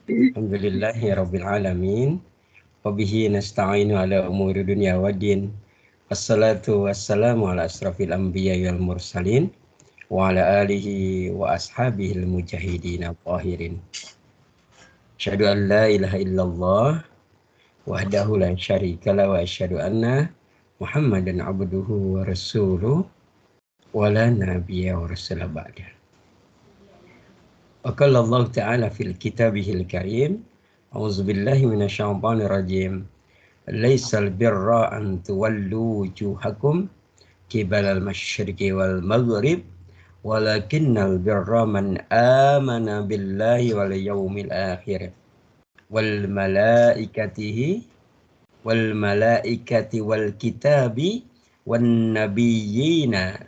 Alhamdulillahi rabbil alamin. Wa bihi nasta'inu ala umuri dunya waddin. Wassalatu wassalamu ala asrafil anbiya wal mursalin wa ala alihi wa ashabihi mujahidin tahirin. Asyhadu an la ilaha illallah wahdahu la syarika la wa asyhadu anna Muhammadan abduhu wa rasuluh wa la nabiyya wa rasula ba'da. Wa qala Allah ta'ala fil kitabihil karim. A'udzu billahi minasyaitonir rajim. Laisal birra an tuwallu wujuhakum qibalal masyriqi wal maghrib walakinnal birra man amana billahi wal yaumil akhir wal malaikati wal kitabi wan nabiyyina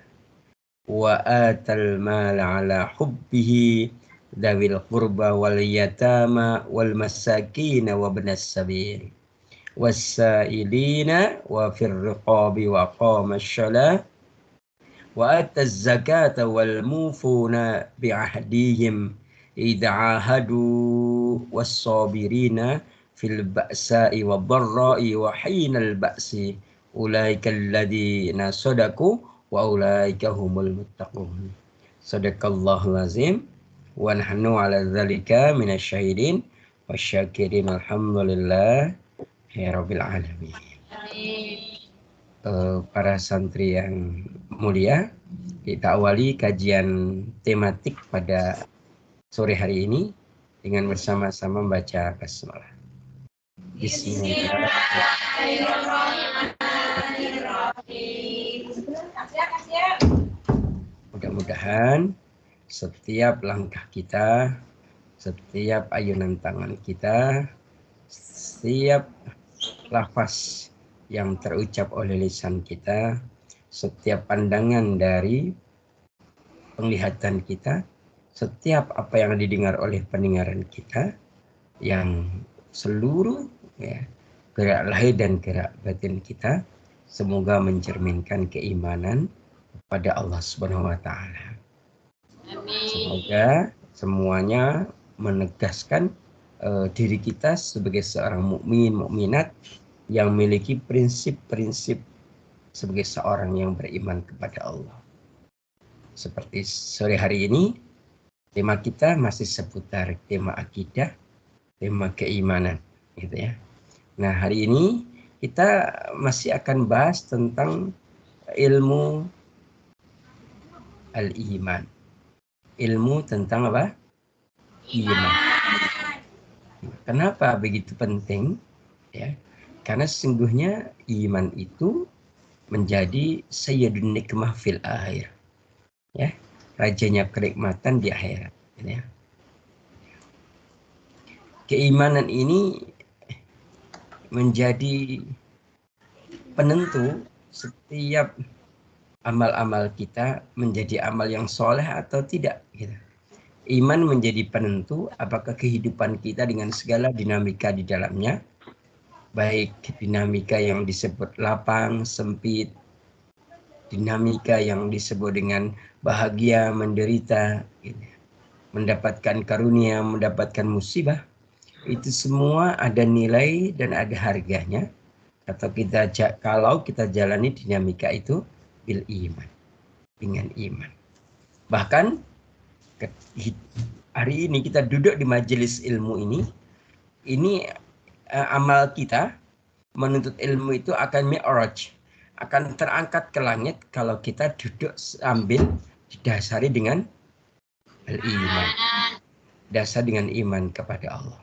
wa atal mala ala hubbihi dawil qurba wal yatama wal masakin wa ibnas sabil wasailina wa fir riqabi wa qama asyalah wa ataz zakata wal mufuna bi ahdihim idza ahadu was sabirina fil ba'sa'i wad dharra'i wa hinal ba'si ulaika alladziina sadaqu wa ulaika humul muttaqun. Sadaqallahul azim wa nahnu ala dzalika minasyahidin wasyakirin. Alhamdulillah ya rabbil alamin. Para santri yang mulia, kita awali kajian tematik pada sore hari ini dengan bersama-sama membaca basmalah. Bismillahirrahmanirrahim. Mudah-mudahan setiap langkah kita, setiap ayunan tangan kita, setiap lafaz yang terucap oleh lisan kita, setiap pandangan dari penglihatan kita, setiap apa yang didengar oleh pendengaran kita, yang seluruh gerak lahir dan gerak batin kita semoga mencerminkan keimanan kepada Allah Subhanahu wa taala. Semoga semuanya menegaskan diri kita sebagai seorang mukmin, mukminat yang memiliki prinsip-prinsip sebagai seorang yang beriman kepada Allah. Seperti sore hari ini, tema kita masih seputar tema akidah, tema keimanan, gitu ya. Nah, hari ini kita masih akan bahas tentang ilmu al-iman. Ilmu tentang apa? Iman. Kenapa begitu penting? Ya, karena sesungguhnya iman itu menjadi sayyidun nikmah fil akhir. Ya, rajanya kenikmatan di akhirat. Ya. Keimanan ini menjadi penentu setiap amal-amal kita menjadi amal yang soleh atau tidak. Gitu. Iman menjadi penentu apakah kehidupan kita dengan segala dinamika di dalamnya, baik dinamika yang disebut lapang, sempit, dinamika yang disebut dengan bahagia, menderita, gitu. Mendapatkan karunia, mendapatkan musibah, itu semua ada nilai dan ada harganya. Atau kalau kita jalani dinamika itu bil iman, dengan iman. Bahkan hari ini kita duduk di majelis ilmu ini amal kita menuntut ilmu itu akan mi'raj, akan terangkat ke langit kalau kita duduk sambil didasari dengan iman, dasar dengan iman kepada Allah.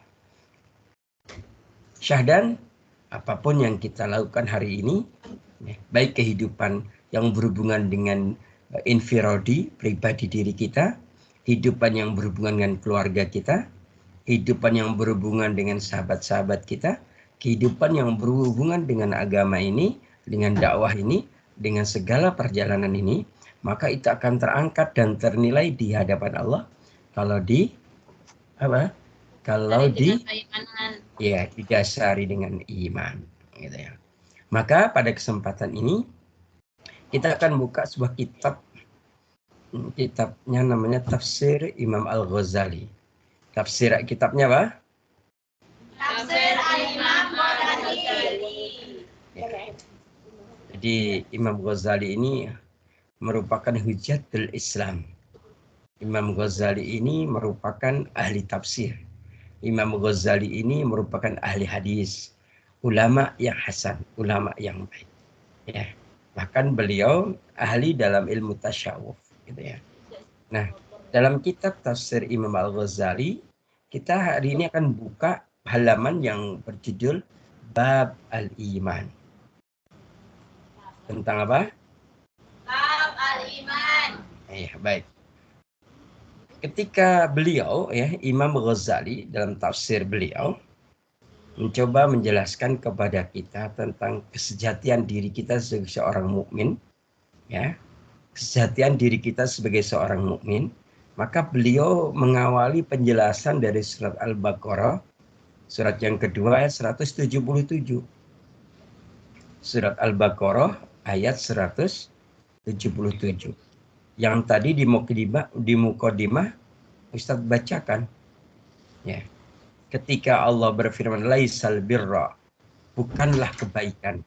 Syahdan, apapun yang kita lakukan hari ini, baik kehidupan yang berhubungan dengan infiradi, pribadi diri kita, kehidupan yang berhubungan dengan keluarga kita, kehidupan yang berhubungan dengan sahabat-sahabat kita, kehidupan yang berhubungan dengan agama ini, dengan dakwah ini, dengan segala perjalanan ini, maka itu akan terangkat dan ternilai di hadapan Allah kalau didasari dengan iman, gitu ya. Maka pada kesempatan ini kita akan buka sebuah kitabnya namanya Tafsir Imam Al-Ghazali. Tafsir kitabnya apa? Jadi Imam Ghazali ini merupakan hujatul Islam. Imam Ghazali ini merupakan ahli tafsir. Imam Ghazali ini merupakan ahli hadis. Ulama yang hasan, ulama yang baik. Ya. Bahkan beliau ahli dalam ilmu tasyawuf. Gitu ya. Nah, dalam kitab tafsir Imam Al-Ghazali, kita hari ini akan buka halaman yang berjudul Bab Al-Iman. Tentang apa? Bab Al-Iman. Baik. Ketika beliau, Imam Ghazali dalam tafsir beliau mencoba menjelaskan kepada kita tentang kesejatian diri kita sebagai seorang mukmin, ya, kesejatian diri kita sebagai seorang mukmin, maka beliau mengawali penjelasan dari surat Al-Baqarah, surat yang kedua ayat 177. Surat Al-Baqarah ayat 177. Yang tadi di Muqaddimah Ustadz bacakan. Ya. Ketika Allah berfirman, laisal birra, bukanlah kebaikan,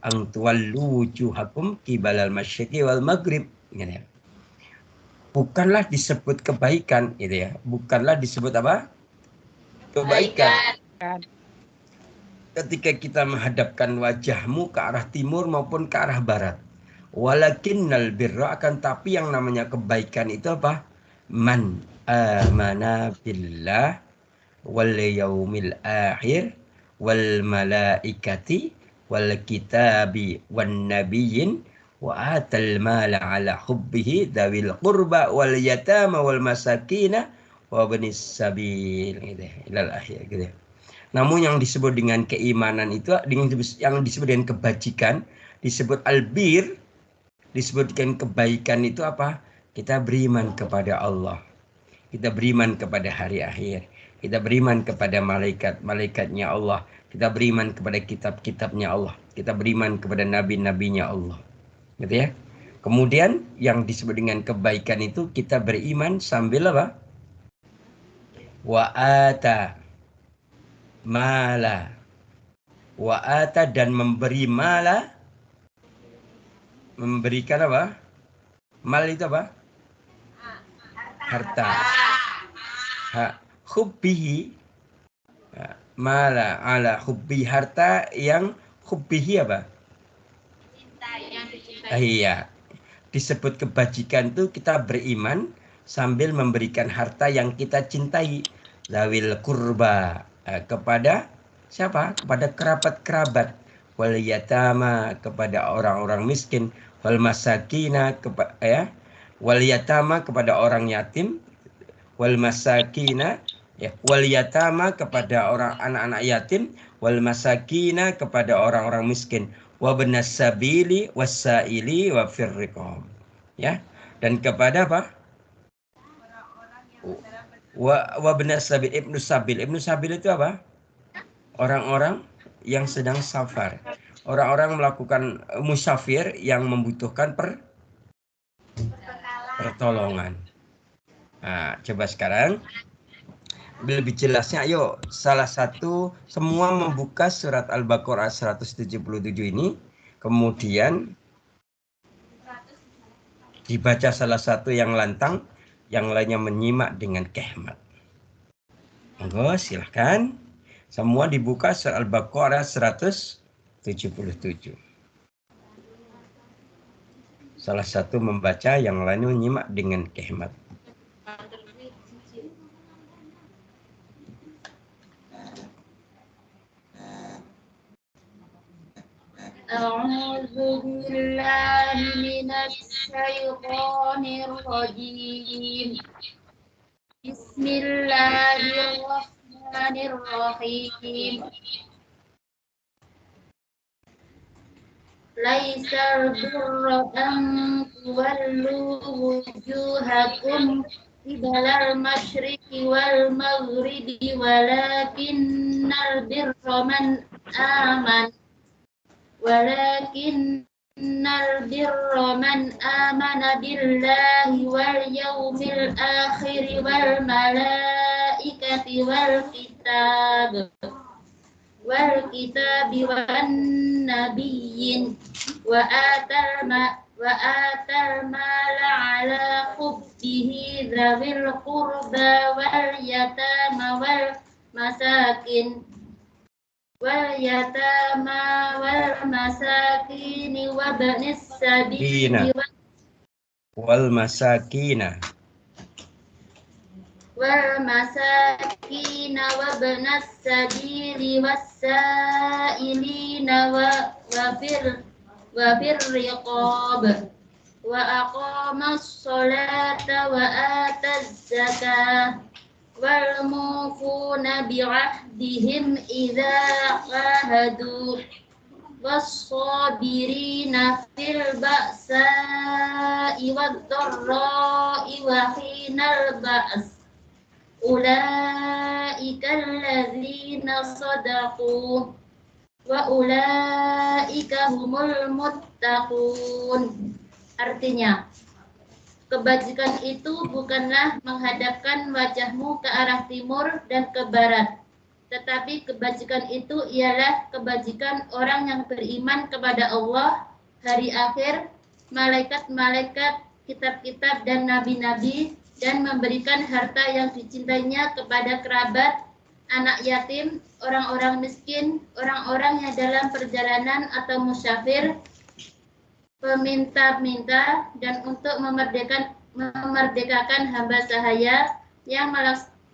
ang tuwallu wujuhakum qibalal masyriqi wal maghrib. Gitu ya. Bukanlah disebut kebaikan, gitu ya. Bukanlah disebut apa? Kebaikan. Ketika kita menghadapkan wajahmu ke arah timur maupun ke arah barat. Walakinnal birra, akan tapi yang namanya kebaikan itu apa? Man amana billah wal yaumil akhir wal malaikati wal kitabi wan nabiyyin wa atal mala ala hubbihi dzawil qurba wal yatama wal masakina wa banis sabil, gitu, ilal akhir, gitu. Namun yang disebut dengan keimanan itu, yang disebut dengan kebajikan, disebut albir, disebutkan kebaikan itu apa? Kita beriman kepada Allah. Kita beriman kepada hari akhir. Kita beriman kepada malaikat-malaikatnya Allah. Kita beriman kepada kitab-kitabnya Allah. Kita beriman kepada nabi-nabinya Allah. Gitu ya. Kemudian yang disebut dengan kebaikan itu kita beriman sambil apa? Wa'ata mala. Wa'ata, dan memberi mala. Memberikan apa? Mal itu apa? Harta. Hubbihi, mala ala hubbi, harta yang hubbihi apa? Cinta, yang dicintai. Iya. Disebut kebajikan itu kita beriman sambil memberikan harta yang kita cintai. Zawil kurba, kepada siapa? Kepada kerabat-kerabat. Wal yatama, kepada orang-orang miskin. Wal masakina, wal yatama, kepada orang yatim. Wal masakina, wal yatama, kepada orang anak-anak yatim. Wal masakina, kepada orang-orang miskin. Wa benas sabili wasaili wa firriqam. Ya, dan kepada apa? Wa benas sabil, ibnu sabil. Ibnu sabil itu apa? Orang-orang yang sedang safar. Orang-orang melakukan musafir yang membutuhkan pertolongan. Nah, coba sekarang lebih jelasnya, ayo salah satu semua membuka surat Al-Baqarah 177 ini, kemudian dibaca salah satu yang lantang, yang lainnya menyimak dengan khidmat. Monggo silahkan. Semua dibuka surat Al-Baqarah 177. Salah satu membaca, yang lainnya menyimak dengan khidmat. A'udzu billahi minasy syaithanir rajim. Bismillahirrahmanirrahim. Laisal birra an tuwallu wujuhakum qibalal masyriqi wal maghribi walakinnal birra man amana billahi wal yawmil akhir wal malaikati wal kitabi wan nabiyyin وآتى المال على حبه ذوي القربى والمساكين وابن السبيل والمساكين وابن السبيل والسائلين وفي الرقاب وأقام الصلاة وآتى الزكاة والموفون بعهدهم إذا عاهدوا والصابرين في البأساء والضراء وحين البأس أولئك الذين صدقوا وأولئك هم المتقون. Artinya, kebajikan itu bukanlah menghadapkan wajahmu ke arah timur dan ke barat, tetapi kebajikan itu ialah kebajikan orang yang beriman kepada Allah, hari akhir, malaikat-malaikat, kitab-kitab dan nabi-nabi, dan memberikan harta yang dicintainya kepada kerabat, anak yatim, orang-orang miskin, orang-orang yang dalam perjalanan atau musafir, peminta-minta, dan untuk memerdekakan hamba sahaya yang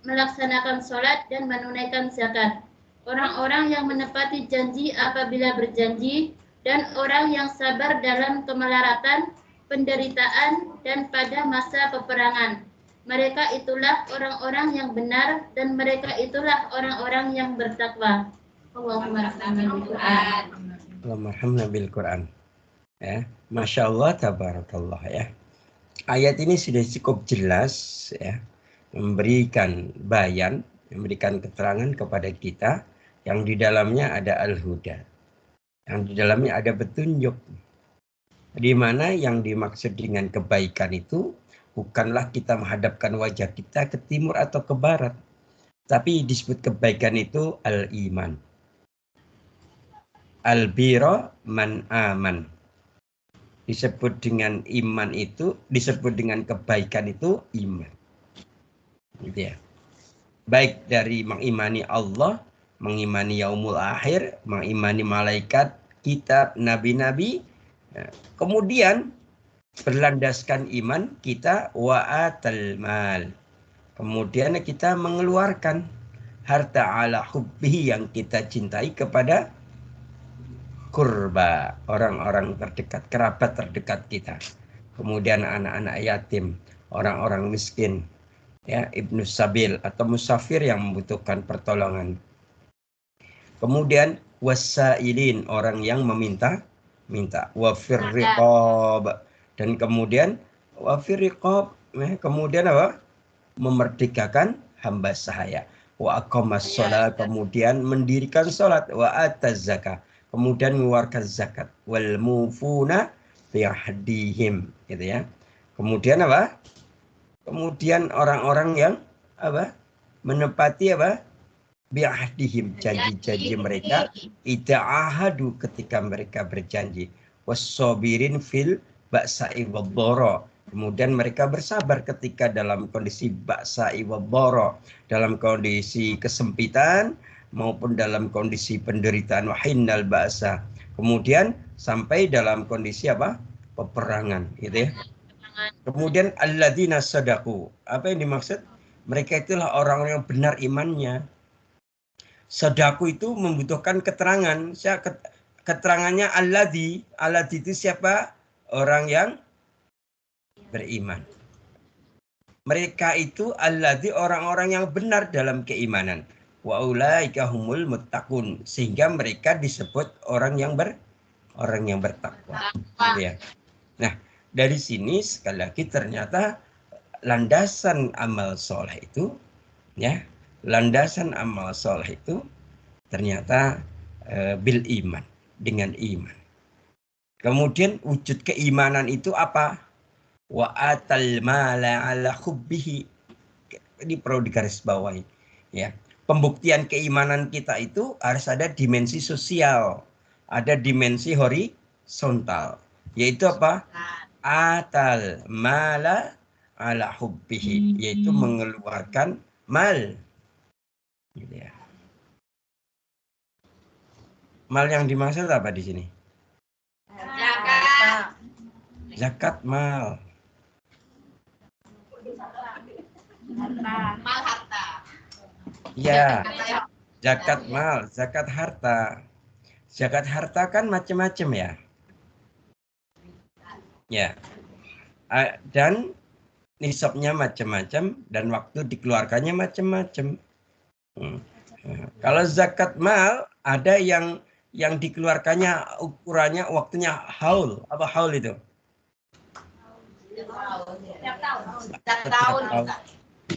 melaksanakan sholat dan menunaikan zakat, orang-orang yang menepati janji apabila berjanji, dan orang yang sabar dalam kemelaratan, penderitaan, dan pada masa peperangan. Mereka itulah orang-orang yang benar, dan mereka itulah orang-orang yang bertakwa. Allahumma Allahumma bil Quran. Ya, Masya Allah, tabarakallah ya. Ayat ini sudah cukup jelas ya, memberikan bayan, memberikan keterangan kepada kita yang di dalamnya ada al-huda, yang di dalamnya ada petunjuk, di mana yang dimaksud dengan kebaikan itu bukanlah kita menghadapkan wajah kita ke timur atau ke barat, tapi disebut kebaikan itu al-iman. Al-bira man aman. Disebut dengan iman itu, disebut dengan kebaikan itu iman. Gitu ya. Baik dari mengimani Allah, mengimani yaumul akhir, mengimani malaikat, kitab, nabi-nabi. Kemudian berlandaskan iman kita wa'atal mal. Kemudian kita mengeluarkan harta ala hubbihi yang kita cintai kepada kurba, orang-orang terdekat, kerabat terdekat kita. Kemudian anak-anak yatim, orang-orang miskin, ya, ibnu sabil atau musafir yang membutuhkan pertolongan. Kemudian wasailin, orang yang minta, wafir riqab, dan kemudian wafir riqab, kemudian apa? Memerdekakan hamba sahaya. Wa aqamas shalah, kemudian mendirikan salat, wa ataz zakah, kemudian mengeluarkan zakat, wal mufuna bi'ahdihim, gitu ya. Kemudian apa? Kemudian orang-orang yang apa? Menepati apa? Bi'ahdihim, janji-janji mereka, idza ahadu, ketika mereka berjanji, was-sabirin fil ba'sa'i wad-dharra, kemudian mereka bersabar ketika dalam kondisi ba'sa'i wad-dharra, dalam kondisi kesempitan maupun dalam kondisi penderitaan, wahinnal ba'sa, kemudian sampai dalam kondisi apa? Peperangan, gitu ya. Kemudian alladzina sadaqu, apa yang dimaksud? Mereka itulah orang-orang yang benar imannya. Sadaku itu membutuhkan keterangan. Keterangannya alladzi itu siapa? Orang yang beriman. Mereka itu alladzi, orang-orang yang benar dalam keimanan. Wa ulaika humul muttaqun, sehingga mereka disebut orang yang bertakwa. Ya. Nah, dari sini sekali lagi ternyata landasan amal soleh itu, ya, landasan amal soleh itu ternyata bil iman, dengan iman. Kemudian wujud keimanan itu apa? Wa atal mala ala hubbihi. Ini perlu digarisbawahi, ya. Pembuktian keimanan kita itu harus ada dimensi sosial, ada dimensi sontal. Yaitu apa? Atal mala ala hubbihi, yaitu mengeluarkan mal. Gitu ya. Mal yang dimaksud apa di sini? Zakat. Zakat mal. Mal harta. Ya, zakat mal, zakat harta. Zakat harta kan macam-macam ya. Ya. Dan nisabnya macam-macam dan waktu dikeluarkannya macam-macam. Kalau zakat mal ada yang dikeluarkannya ukurannya waktunya haul. Apa haul itu? Setiap tahun.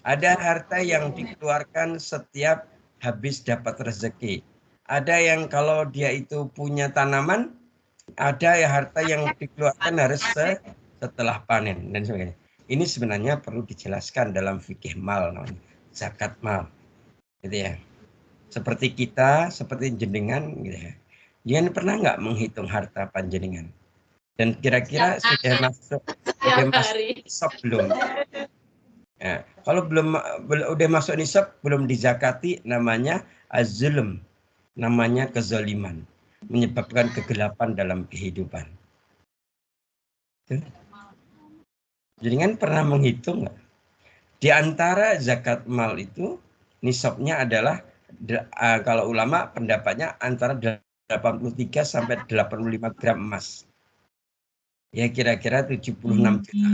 Ada harta yang dikeluarkan setiap habis dapat rezeki. Ada yang kalau dia itu punya tanaman, ada ya harta yang dikeluarkan harus setelah panen dan sebagainya. Ini sebenarnya perlu dijelaskan dalam fikih mal, zakat mal, gitu ya. Seperti kita, seperti jenengan, gitu ya. Jangan pernah nggak menghitung harta panjenengan? Dan kira-kira sudah masuk nisab belum? Ya, kalau udah masuk nisab belum dizakati, namanya az-zulm, namanya kezaliman, menyebabkan kegelapan dalam kehidupan. Jenengan pernah menghitung nggak? Di antara zakat mal itu nisabnya adalah kalau ulama pendapatnya antara 83 sampai 85 gram emas. Ya kira-kira 76 juta.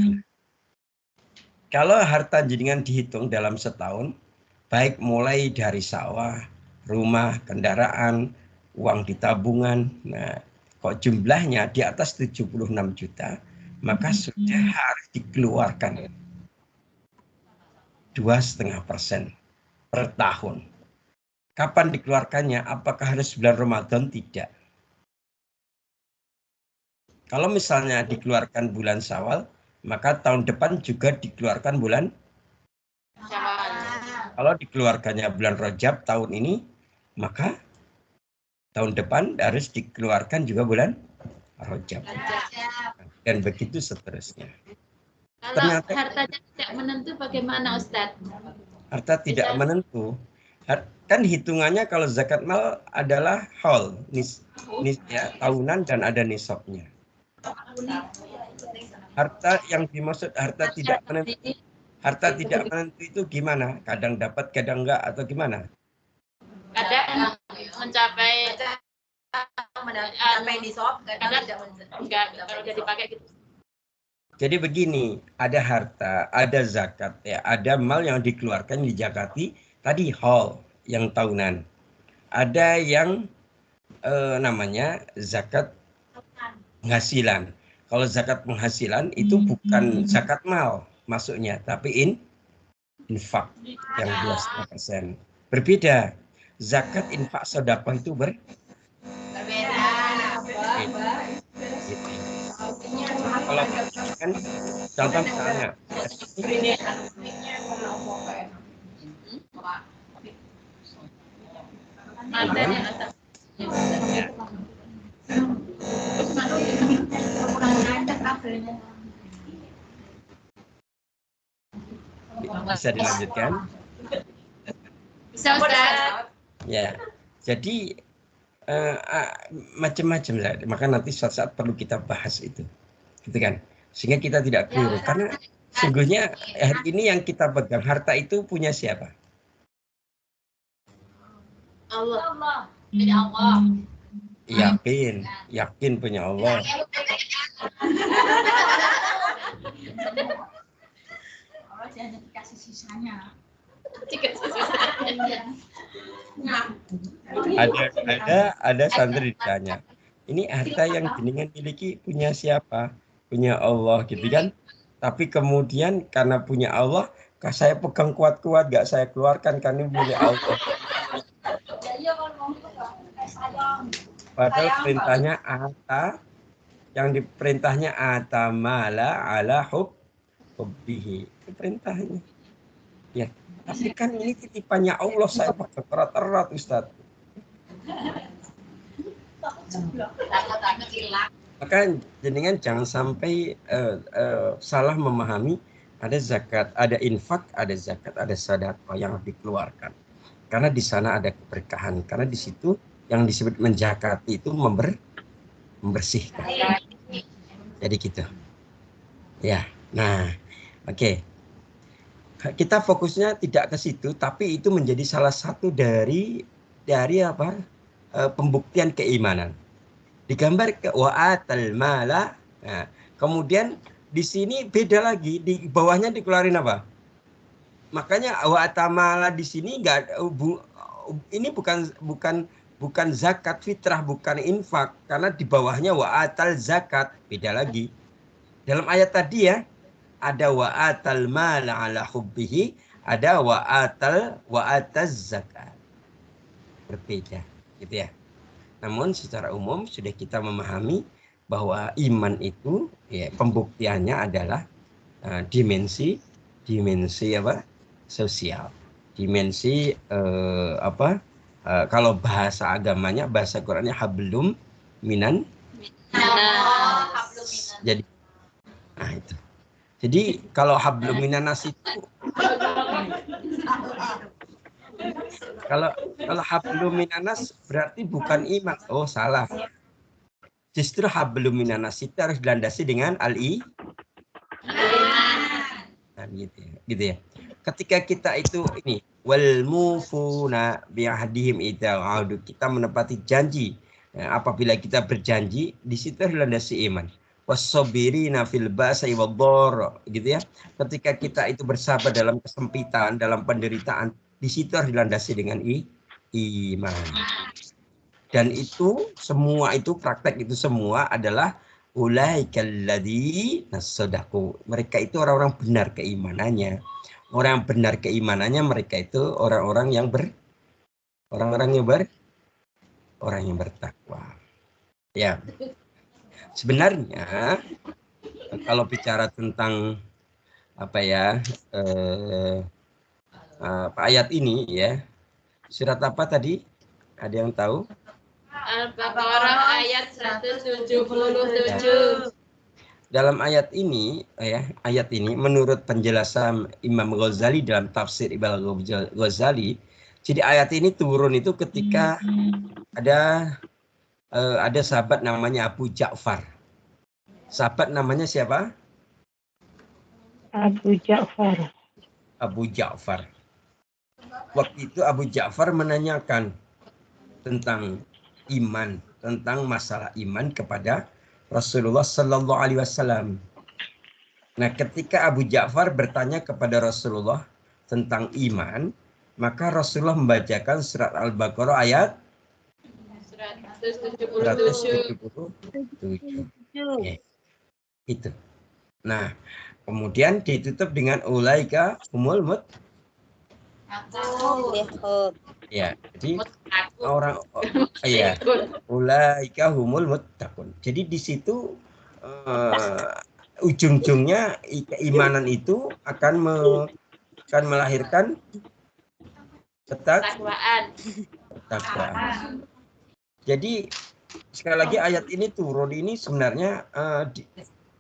Kalau harta jenengan dihitung dalam setahun, baik mulai dari sawah, rumah, kendaraan, uang di tabungan, nah kok jumlahnya di atas 76 juta, maka sudah harus dikeluarkan 2,5% per tahun. Kapan dikeluarkannya? Apakah harus bulan Ramadan? Tidak. Kalau misalnya dikeluarkan bulan Syawal, maka tahun depan juga dikeluarkan bulan Syawal. Kalau dikeluarkannya bulan Rajab tahun ini, maka tahun depan harus dikeluarkan juga bulan Rajab. Dan begitu seterusnya. Kalau ternyata hartanya tidak menentu bagaimana Ustadz? Harta tidak menentu. Kan hitungannya kalau zakat mal adalah haul, ya, tahunan dan ada nisabnya. Harta yang dimaksud harta tidak menentu. Harta tidak menentu itu gimana? Kadang dapat, kadang enggak, atau gimana? Kadang mencapai nisab, kadang enggak kalau udah dipakai gitu. Jadi begini, ada harta, ada zakat, ya, ada mal yang dikeluarkan dizakati, tadi haul yang tahunan. Ada yang namanya zakat penghasilan. Kalau zakat penghasilan itu bukan zakat mal masuknya, tapi infak yang 2,5%. Berbeda. Zakat infak sedekah itu berbeda. Gitu. Kalau kan contoh misalnya bisa dilanjutkan? Bisa Ustaz. Ya, jadi macam-macam lah. Maka nanti suatu saat perlu kita bahas itu, gitu kan? Sehingga kita tidak keliru. Karena sungguhnya hari ini yang kita pegang harta itu punya siapa? Allah. Punya Allah. Yakin punya Allah. Allah jangan dikasih sisanya. Ada santri ditanya, ini harta yang jenengan miliki punya siapa? Punya Allah, gitu kan? Tapi kemudian karena punya Allah, saya pegang kuat-kuat, gak saya keluarkan karena punya Allah. Padahal perintahnya yang diperintahnya atamala ala hubbihi. Itu perintahnya. Ya, tapi kan ini titipannya Allah, saya pegang erat-erat, Ustaz. Maka jenengan jangan sampai salah memahami ada zakat, ada infak, ada zakat, ada sedekah yang dikeluarkan. Karena di sana ada keberkahan. Karena di situ yang disebut menzakati itu membersihkan. Jadi gitu. Ya. Nah, oke. Kita fokusnya tidak ke situ, tapi itu menjadi salah satu dari apa? Pembuktian keimanan. Digambar ke wa'atal mala. Nah, kemudian di sini beda lagi, di bawahnya dikeluarin apa? Makanya wa'atal mala di sini enggak ini bukan zakat fitrah, bukan infak, karena di bawahnya wa'atal zakat, beda lagi. Dalam ayat tadi ya, ada wa'atal mala ala hubbihi, ada wa'ataz zakat. Berbeda, gitu ya. Namun secara umum sudah kita memahami bahwa iman itu ya, pembuktiannya adalah dimensi apa? Sosial. Dimensi kalau bahasa agamanya, bahasa Qur'annya hablum minan. Jadi nah itu. Jadi kalau hablum minanas itu kalau hablum minanas berarti bukan iman. Oh, salah. Justru hablum minanas itu harus dilandasi dengan al-i. Nah, gitu ya. Ketika kita itu ini wal mufuna bi'ahdihim idza a'adu, kita menepati janji. Nah, apabila kita berjanji, di situ harus dilandasi iman. Wassobirina fil ba'sa wad-dharra, gitu ya. Ketika kita itu bersabar dalam kesempitan, dalam penderitaan, di situ harus dilandasi dengan iman. Dan itu semua itu praktek itu semua adalah ulaikal ladzina shadaqu. Mereka itu orang-orang benar keimanannya. Orang yang benar keimanannya mereka itu orang-orang yang bertakwa. Ya. Sebenarnya kalau bicara tentang apa ya ayat ini ya, surat apa tadi? Ada yang tahu? Al-Baqarah ayat 177. Dalam ayat ini menurut penjelasan Imam Ghazali dalam tafsir Ibn Ghazali, jadi ayat ini turun itu ketika ada sahabat namanya Abu Ja'far. Sahabat namanya siapa? Abu Ja'far. Abu Ja'far. Waktu itu Abu Ja'far menanyakan tentang iman, tentang masalah iman kepada Rasulullah Sallallahu Alaihi Wasallam. Nah, ketika Abu Ja'far bertanya kepada Rasulullah tentang iman, maka Rasulullah membacakan surat Al-Baqarah ayat 177. Itu. Nah, kemudian ditutup dengan ulaika humul ya, jadi orang ulaika humul muttaqun. Jadi di situ ujung-ujungnya keimanan itu akan melahirkan ketakwaan. Jadi sekali lagi ayat ini turun ini sebenarnya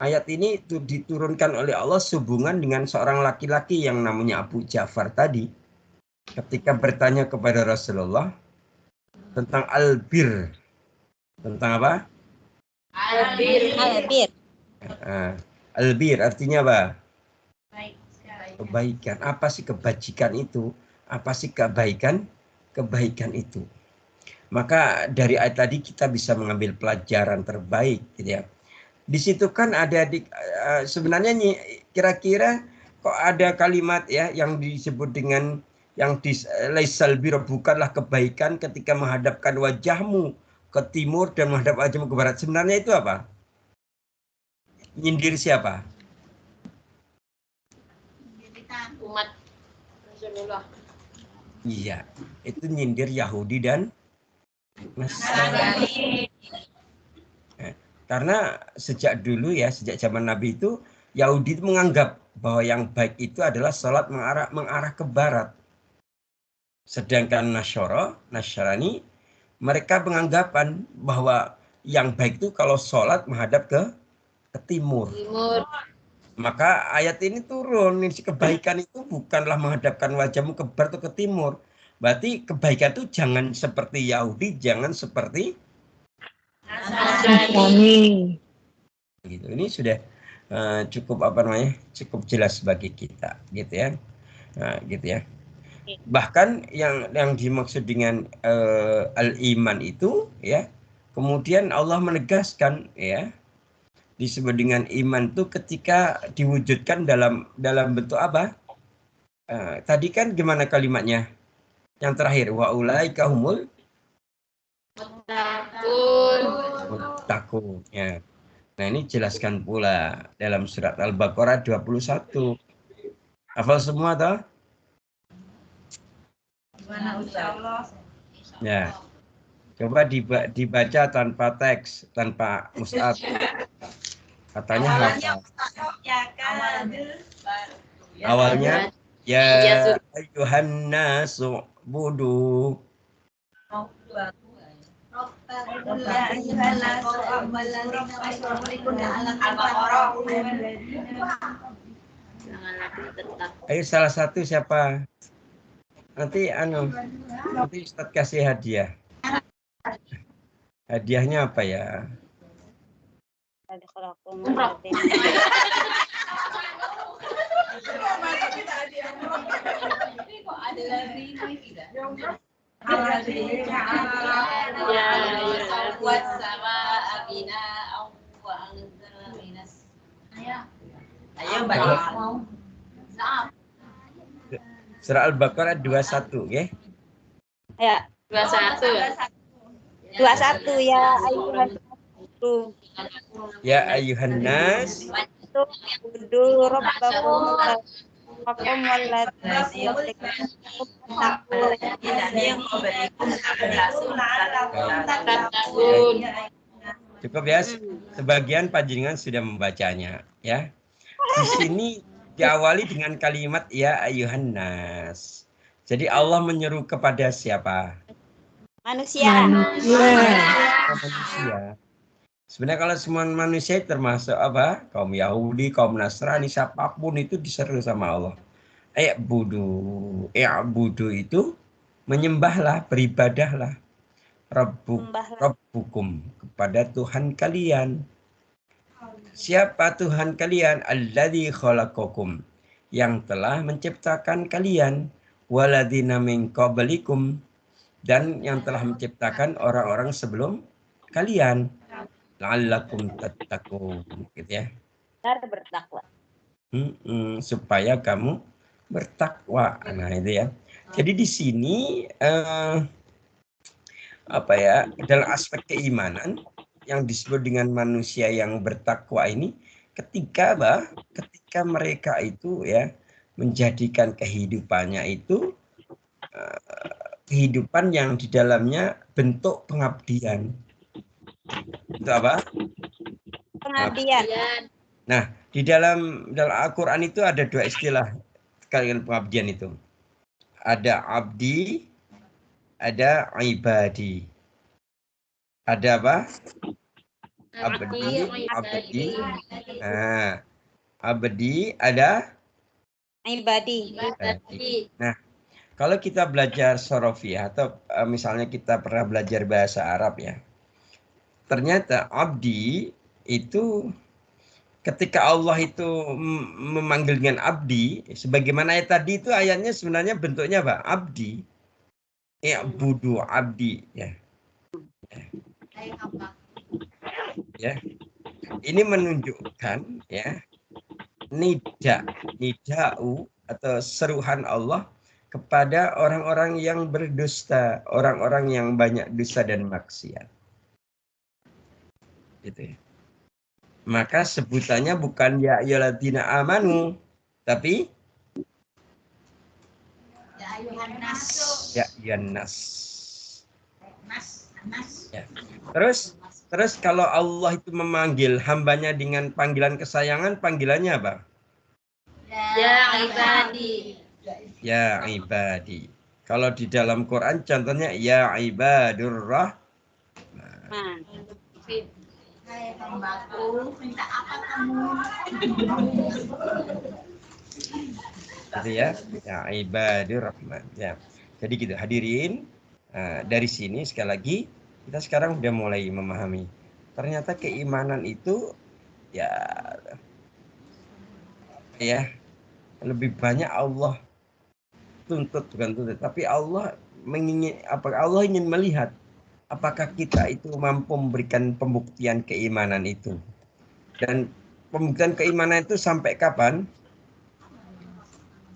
ayat ini diturunkan oleh Allah sehubungan dengan seorang laki-laki yang namanya Abu Ja'far tadi, ketika bertanya kepada Rasulullah tentang albir. Tentang apa? Albir. Albir artinya apa? Kebaikan. Apa sih kebajikan itu? Apa sih kebaikan itu? Maka dari ayat tadi kita bisa mengambil pelajaran terbaik, gitu ya. Di situ kan ada sebenarnya kira-kira kok ada kalimat ya yang disebut dengan yang laisal bir, bukanlah kebaikan ketika menghadapkan wajahmu ke timur dan menghadap wajahmu ke barat. Sebenarnya itu apa? Nyindir siapa? Umat Rasulullah. Iya, itu nyindir Yahudi dan Nasrani. Karena sejak dulu ya, sejak zaman Nabi itu, Yahudi itu menganggap bahwa yang baik itu adalah sholat mengarah ke barat. Sedangkan Nasrani, mereka beranggapan bahwa yang baik itu kalau sholat menghadap ke timur. Maka ayat ini turun, kebaikan itu bukanlah menghadapkan wajahmu ke barat atau ke timur. Berarti kebaikan itu jangan seperti Yahudi, jangan seperti Nasrani. Gitu. Ini sudah cukup cukup jelas bagi kita, gitu ya. Nah, gitu ya. Bahkan yang dimaksud dengan al-iman itu, ya, kemudian Allah menegaskan, ya, disebut dengan iman itu ketika diwujudkan dalam bentuk apa? Tadi kan gimana kalimatnya? Yang terakhir, wa ulaika humul muttaqun. Ya. Nah, ini jelaskan pula dalam surat Al-Baqarah 21. Hafal semua toh? Gimana insyaallah? Ya. Coba dibaca tanpa teks, tanpa mushaf. Katanya hafal. Awalnya ya ayyuhan nasu budu. Ayo salah satu siapa? Nanti Ustaz kasih hadiah. Hadiahnya apa ya? Surah Al-Baqarah 21, ya? Ya. 21 ya ayuhan Ya ayuhan nas ubudu rabbakum Cukup ya, sebagian panjenengan sudah membacanya, ya. Di sini diawali dengan kalimat ya ayuhan nas. Jadi Allah menyeru kepada siapa? Manusia. Manusia. Sebenarnya kalau semua manusia termasuk apa? Kaum Yahudi, kaum Nasrani, siapapun itu diseru sama Allah. I'budu itu menyembahlah, beribadahlah. Rabbukum, kepada Tuhan kalian. Siapa Tuhan kalian? Alladzi khalaqakum, yang telah menciptakan kalian, waladina min qablikum, dan yang telah menciptakan orang-orang sebelum kalian, la'allakum tattaqun, gitu ya. Bertakwa. Supaya kamu bertakwa. Nah, itu ya. Jadi di sini dalam aspek keimanan yang disebut dengan manusia yang bertakwa ini ketika mereka itu ya menjadikan kehidupannya itu kehidupan yang di dalamnya bentuk pengabdian. Itu apa? Pengabdian. Nah, di dalam Al-Qur'an itu ada dua istilah kalian pengabdian itu. Ada abdi, ada ibadi. Ada apa? Abdi. Nah, abdi ada Ibadi. Nah, kalau kita belajar sorofiah atau misalnya kita pernah belajar bahasa Arab ya, ternyata abdi itu ketika Allah itu memanggil dengan abdi, sebagaimana ayat tadi itu ayatnya sebenarnya bentuknya apa? Abdi. I'budu abdi, ya. Ya. Ini menunjukkan ya nida'u atau seruhan Allah kepada orang-orang yang berdusta, orang-orang yang banyak dosa dan maksiat. Gitu ya. Maka sebutannya bukan ya ayyuhalladzina amanu, tapi ya ayyuhan nas. Ya. Terus kalau Allah itu memanggil hambanya dengan panggilan kesayangan, panggilannya apa? Ya ibadi. Ya ibadi. Kalau di dalam Quran contohnya ya ibadur rahman. Hai Bambaku, minta apa kamu? Gitu ya. Ya, ibadur rahman. Ya. Jadi gitu, hadirin. Dari sini sekali lagi kita sekarang udah mulai memahami. Ternyata keimanan itu ya lebih banyak Allah tuntut, bukan tuntut, tapi Allah ingin melihat apakah kita itu mampu memberikan pembuktian keimanan itu. Dan pembuktian keimanan itu sampai kapan?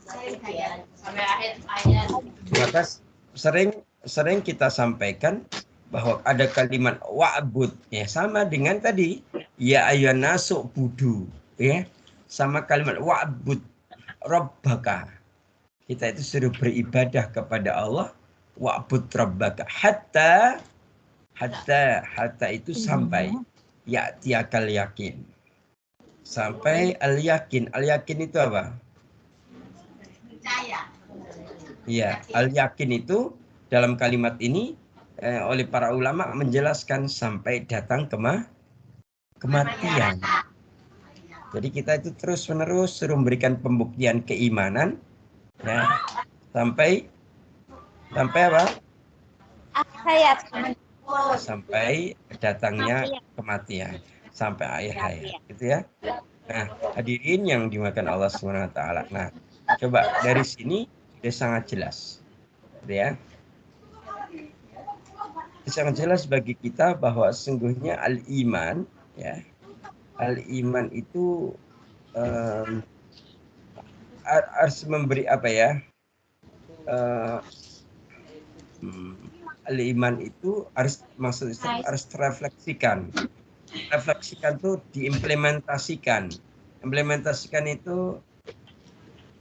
Sampai akhir ayat. Maka sering kita sampaikan bahwa ada kalimat wa'bud ya, sama dengan tadi ya ayyuhan nasu budu ya, sama kalimat wa'bud rabbaka. Kita itu suruh beribadah kepada Allah, wa'bud rabbaka hatta itu sampai ya'tiyakal yakin. Sampai al yakin itu apa? Percaya. Iya, al yakin itu dalam kalimat ini oleh para ulama menjelaskan sampai datang kematian. Jadi kita itu terus-menerus suruh memberikan pembuktian keimanan ya, sampai apa? Hayat. Sampai datangnya kematian, sampai akhir hayat, gitu ya. Nah, hadirin yang dimakan Allah Subhanahu wa taala. Nah, coba dari sini sudah sangat jelas. Ya. Sangat jelas bagi kita bahwa sesungguhnya al-iman ya. Al-iman itu harus memberi apa ya? Al-iman itu harus terrefleksikan. Refleksikan itu diimplementasikan. Implementasikan itu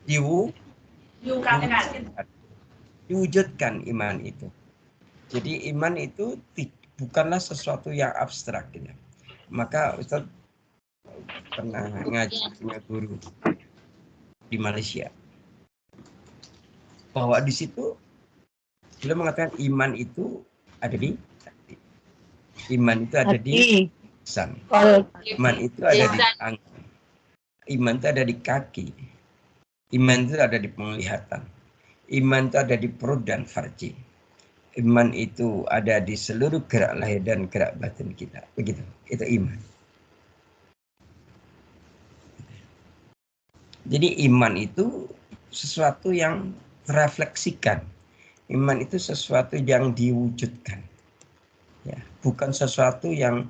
diwujudkan iman itu. Jadi iman itu bukanlah sesuatu yang abstrak gitu. Maka Ustaz pernah ngaji punya guru di Malaysia bahwa di situ beliau mengatakan iman itu ada di lisan. Iman itu ada di tangan. Iman itu ada di kaki. Iman itu ada di penglihatan. Iman itu ada di perut dan farji. Iman itu ada di seluruh gerak lahir dan gerak batin kita. Begitu. Itu iman. Jadi iman itu sesuatu yang terefleksikan. Iman itu sesuatu yang diwujudkan. Ya, bukan sesuatu yang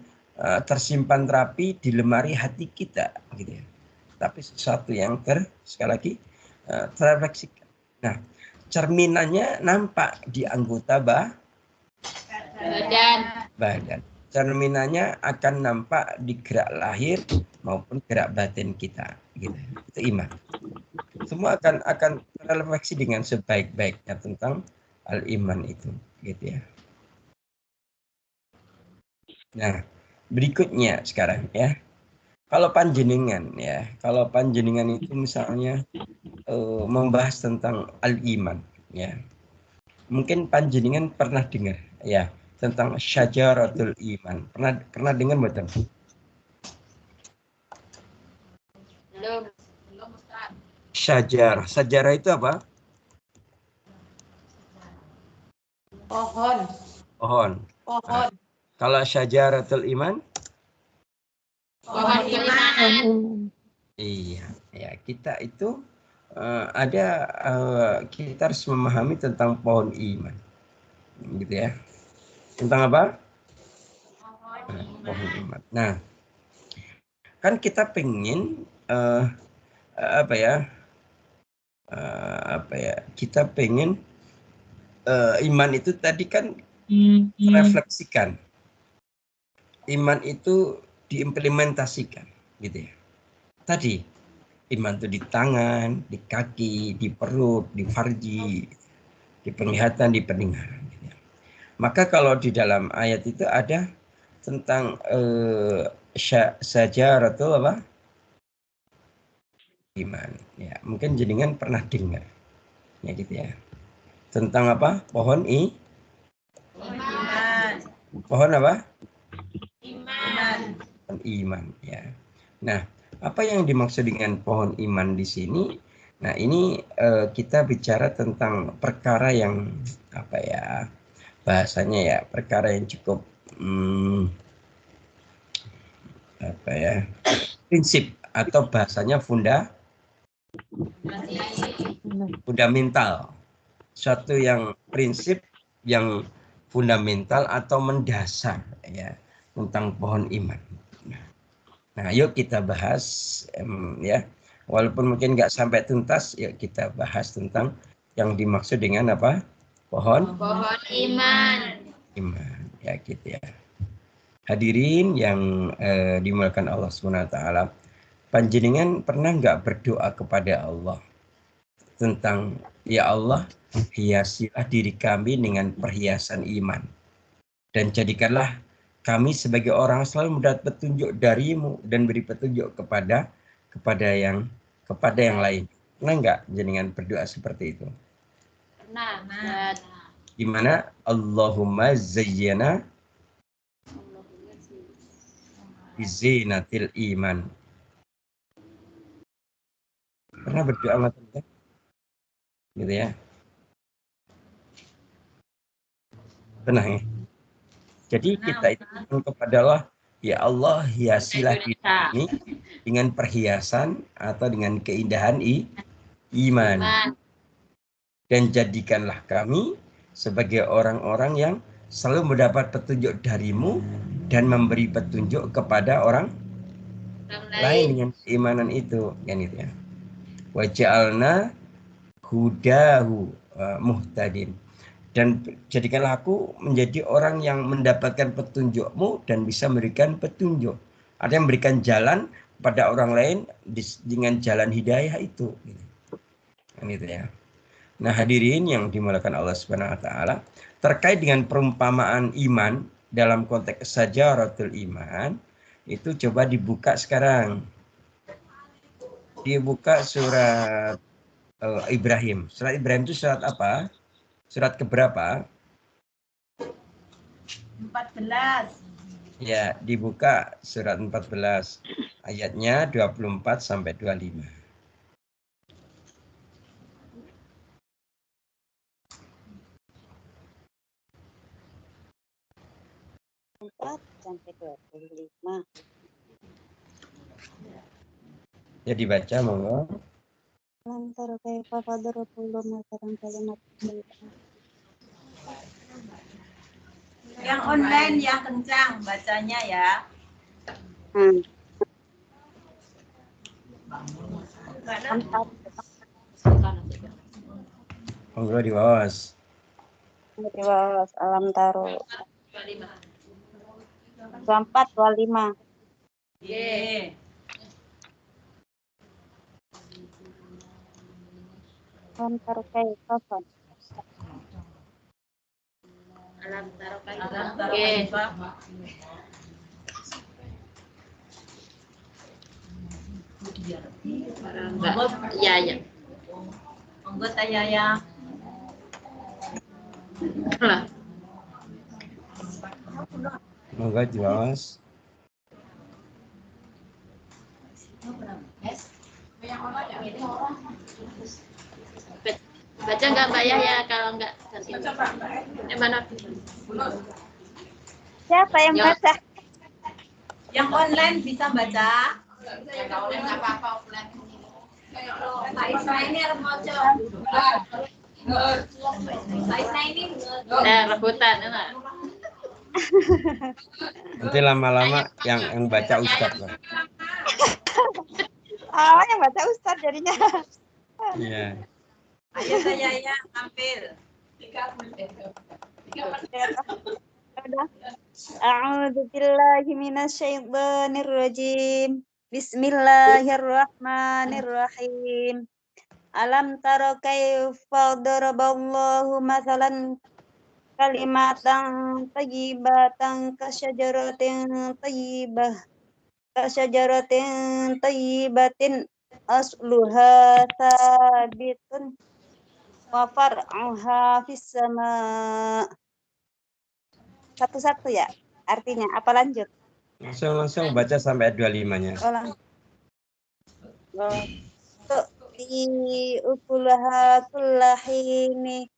tersimpan rapi di lemari hati kita, gitu ya. Tapi sesuatu yang sekali lagi terefleksikan. Nah, cerminannya nampak di anggota badan. Cerminannya akan nampak di gerak lahir maupun gerak batin kita, gitu. Itu iman. Semua akan terefleksi dengan sebaik-baiknya tentang al-iman itu, gitu ya. Nah, berikutnya sekarang ya. Kalau panjenengan itu misalnya membahas tentang al-iman ya. Mungkin panjenengan pernah dengar ya tentang syajaratul iman. Pernah dengar betul? Belum. Sajarah itu apa? Pohon. Nah, kalau syajaratul iman? Pohon keimanan. Iya, ya kita itu kita harus memahami tentang pohon iman, gitu ya. Tentang apa? Pohon iman. Nah, kan kita pengen kita pengen iman itu tadi kan refleksikan. Iman itu diimplementasikan, gitu ya. Tadi iman itu di tangan, di kaki, di perut, di farji, di penglihatan, di pendengaran. Gitu ya. Maka kalau di dalam ayat itu ada tentang sajaratu apa? Iman. Ya, mungkin jenengan pernah dengar, ya gitu ya. Tentang apa? Pohon Iman. Pohon apa? Iman. iman ya. Nah, apa yang dimaksud dengan pohon iman di sini? Nah, ini kita bicara tentang perkara yang apa ya? Bahasanya ya, perkara yang cukup apa ya? Prinsip atau bahasanya fundamental. Suatu yang prinsip yang fundamental atau mendasar ya tentang pohon iman. Nah, yuk kita bahas ya. Walaupun mungkin nggak sampai tuntas, yuk kita bahas tentang yang dimaksud dengan apa? Pohon iman. Iman. Ya gitu ya. Hadirin yang dimuliakan Allah SWT, panjenengan pernah nggak berdoa kepada Allah tentang, ya Allah, hiasilah diri kami dengan perhiasan iman dan jadikanlah kami sebagai orang selalu mendapat petunjuk darimu dan beri petunjuk kepada yang lain. Pernah nggak jenengan berdoa seperti itu? Pernah. Gimana? Allahumma zayyana bizinatil iman. Pernah berdoa macam itu? Gitu ya. Pernah ya? Jadi kita itu kepada Allah, ya Allah, hiasilah diri ini dengan perhiasan atau dengan keindahan iman. Dan jadikanlah kami sebagai orang-orang yang selalu mendapat petunjuk darimu dan memberi petunjuk kepada orang lain dengan keimanan itu. Kan itu ya. Wa ja'alna hudahu muhtadin. Dan jadikanlah aku menjadi orang yang mendapatkan petunjukmu dan bisa memberikan petunjuk. Ada yang memberikan jalan pada orang lain dengan jalan hidayah itu. Kan itu ya. Nah, hadirin yang dimuliakan Allah Subhanahu wa taala, terkait dengan perumpamaan iman dalam konteks sajaratul iman, itu coba dibuka sekarang. Dibuka surat Ibrahim. Surat Ibrahim itu surat apa? Surat keberapa? 14. Ya, dibuka surat 14. Ayatnya 24 sampai 25. 4 sampai 25. Ya dibaca monggo. Lantar kaifa fadarullah masaran kalimat. Yang online yang kencang bacanya ya. Monggo diwas. Diwas alam taro. 24 25. Ye. Lantar kaifa Alam taro Kaifa. Ya. Monggo Tayaya. Monggo diwas. Baca nggak Mbak Yahya? Kalau nggak ganti. Mana? Siapa yang baca? Yang online bisa baca. Rebutan, enak. Nanti lama-lama yang baca Ustadz lah. Yang baca Ustadz jadinya. Iya. Ayo Tayaya tampil. A'udzu billahi minasyaitonir rajim. Bismillahirrahmanirrahim. Alam tara kaifa daraballahu mathalan kalimatan thayyibatan kasyajaratin tayyibatin asluha sabitun wa far'uha fis sama. Satu-satu ya artinya, apa lanjut? Langsung baca sampai 25-nya. Tu'ti ukulaha kullahini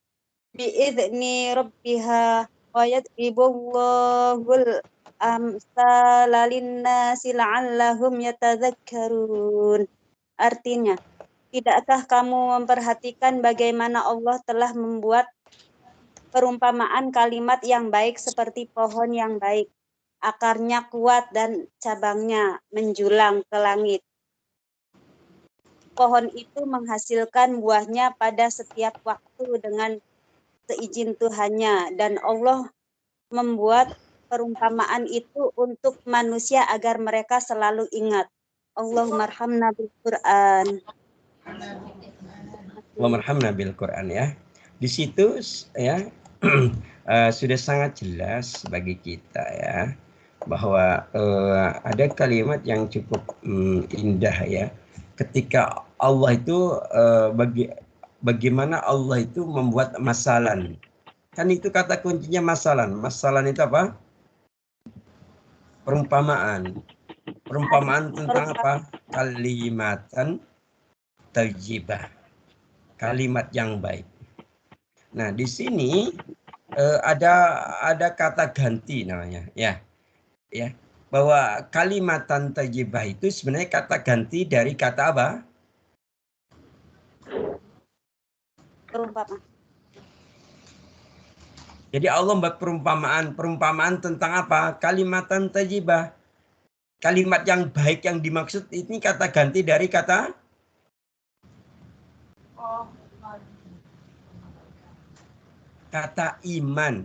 bi'izni rabbiha wa yadribullahul amsala linnasi la'allahum yatadzakkarun. Artinya, tidakkah kamu memperhatikan bagaimana Allah telah membuat perumpamaan kalimat yang baik seperti pohon yang baik, akarnya kuat dan cabangnya menjulang ke langit. Pohon itu menghasilkan buahnya pada setiap waktu dengan seizin Tuhannya, dan Allah membuat perumpamaan itu untuk manusia agar mereka selalu ingat. Allahumma arhamna bil Qur'an. Allahumma bil Quran ya. Di situ ya sudah sangat jelas bagi kita ya bahwa ada kalimat yang cukup indah ya. Ketika Allah itu bagaimana Allah itu membuat masalan. Kan itu kata kuncinya masalan. Masalan itu apa? Perumpamaan. Perumpamaan tentang apa? Kalimatan thayyibah. Kalimat yang baik. Nah, di sini ada kata ganti namanya, ya. Bahwa kalimatan thayyibah itu sebenarnya kata ganti dari kata apa? Perumpamaan. Jadi Allah membuat perumpamaan tentang apa? Kalimatan thayyibah. Kalimat yang baik yang dimaksud ini kata ganti dari kata iman.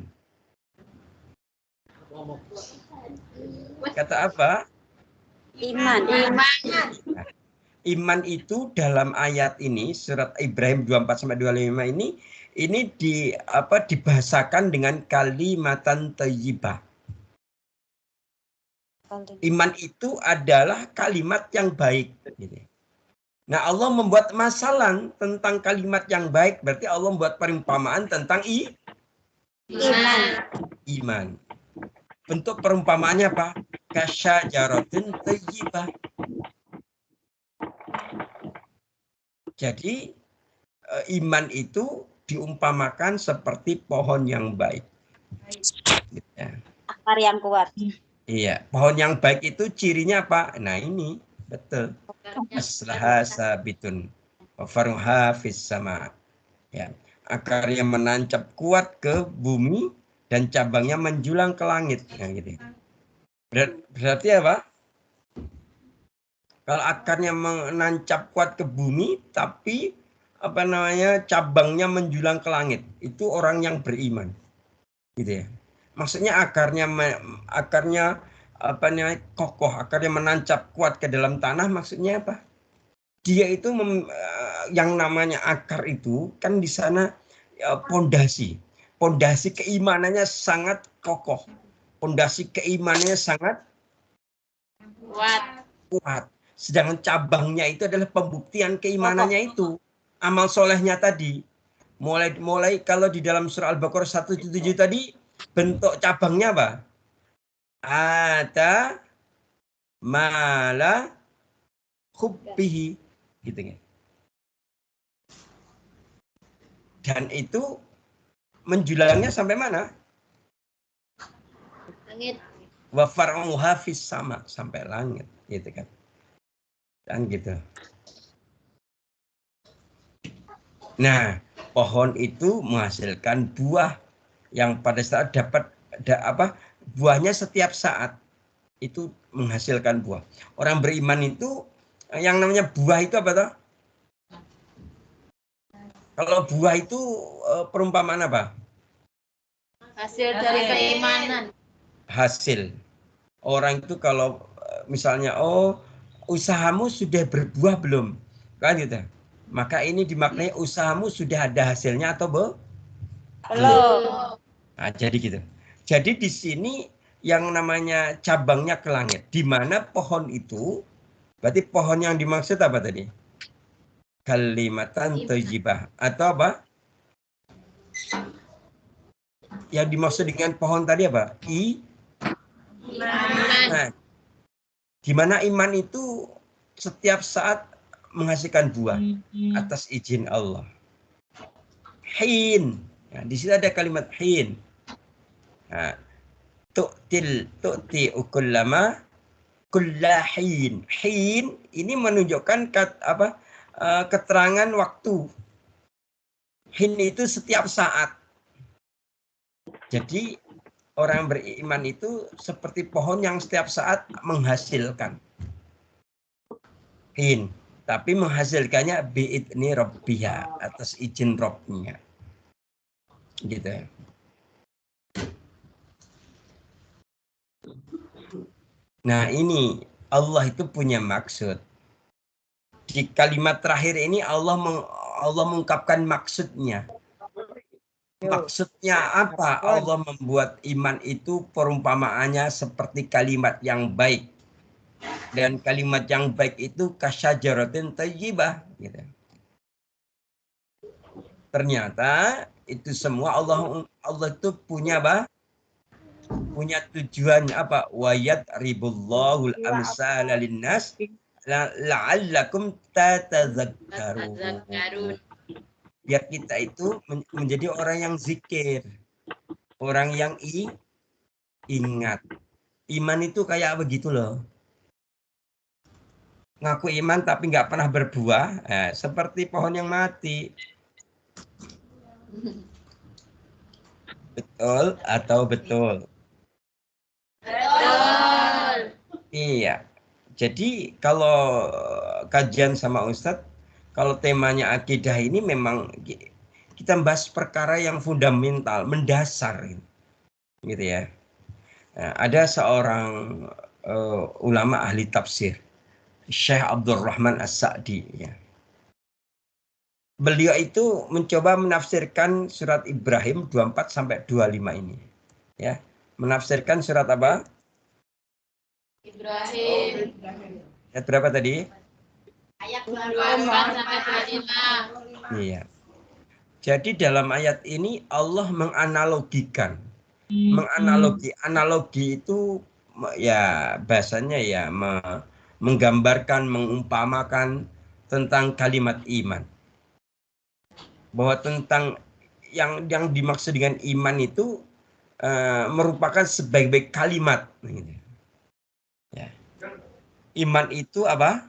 Kata apa? Iman. Iman itu dalam ayat ini surat Ibrahim 24-25 ini dibahasakan dengan kalimatan thayyibah. Iman itu adalah kalimat yang baik. Nah, Allah membuat masalan tentang kalimat yang baik, berarti Allah membuat perumpamaan tentang iman. Bentuk perumpamaannya apa? Kasyajaratin thayyibah. Jadi iman itu diumpamakan seperti pohon yang baik. Akar yang kuat. Iya, pohon yang baik itu cirinya apa? Nah ini, betul. Aslaha sabitun wa faruha fis sama. Ya, akarnya menancap kuat ke bumi dan cabangnya menjulang ke langit. Nah, gitu. Berarti apa? Kalau akarnya menancap kuat ke bumi, tapi cabangnya menjulang ke langit, itu orang yang beriman, gitu ya. Maksudnya akarnya kokoh, akarnya menancap kuat ke dalam tanah, maksudnya apa? Dia itu yang namanya akar itu kan di sana pondasi keimanannya sangat kokoh, pondasi keimanannya sangat kuat. Sedangkan cabangnya itu adalah pembuktian keimanannya itu, amal solehnya tadi. Mulai kalau di dalam surah Al-Baqarah 177 tadi bentuk cabangnya apa? Ada mala hubbihi, gitu kan. Dan itu menjulangnya sampai mana? Langit. Wa far'uha fis sama, sampai langit, gitu kan. Dan gitu. Nah, pohon itu menghasilkan buah yang pada saat buahnya setiap saat itu menghasilkan buah. Orang beriman itu yang namanya buah itu apa toh? Kalau buah itu perumpamaan apa? Hasil dari keimanan. Hasil. Orang itu kalau misalnya usahamu sudah berbuah belum? Kan gitu. Maka ini dimaknai usahamu sudah ada hasilnya atau belum? Nah, jadi gitu. Jadi di sini yang namanya cabangnya ke langit, di mana pohon itu, berarti pohon yang dimaksud apa tadi? Kalimatan thayyibah atau apa? Yang dimaksud dengan pohon tadi apa? Nah, Di mana iman itu setiap saat menghasilkan buah atas izin Allah. Hin. Nah, di sini ada kalimat hin. Nah, tu'ti ukullama kullahin. Hin ini menunjukkan keterangan waktu. Hin itu setiap saat. Jadi orang beriman itu seperti pohon yang setiap saat menghasilkan. Hin. Tapi menghasilkannya bi'idni rabbiha, atas izin Rabbnya. Gitu ya. Nah ini Allah itu punya maksud. Di kalimat terakhir ini Allah mengungkapkan maksudnya. Maksudnya apa? Allah membuat iman itu perumpamaannya seperti kalimat yang baik. Dan kalimat yang baik itu kasyajaratin thayyibah. Gitu. Ternyata itu semua Allah itu punya apa? Punya tujuan apa? Wayat ribullahul amsala linnas la'allakum tatadzakkarun. Biar kita itu menjadi orang yang zikir, orang yang ingat. Iman itu kayak begitu loh. Ngaku iman tapi nggak pernah berbuah, seperti pohon yang mati. Betul atau betul? Betul. Iya. Jadi kalau kajian sama Ustadz, kalau temanya akidah ini memang kita bahas perkara yang fundamental, mendasar, gitu ya. Nah, ada seorang ulama ahli tafsir, Syekh Abdul Rahman As-Sa'di. Ya. Beliau itu mencoba menafsirkan surat Ibrahim 24 sampai 25 ini. Ya, menafsirkan surat apa? Ibrahim. Ayat berapa tadi? Ayat 24 sampai 25. Iya. Jadi dalam ayat ini Allah menganalogikan. Analogi itu ya bahasanya ya menggambarkan, mengumpamakan tentang kalimat iman. Bahwa tentang yang dimaksud dengan iman itu merupakan sebaik-baik kalimat. Ya. Iman itu apa?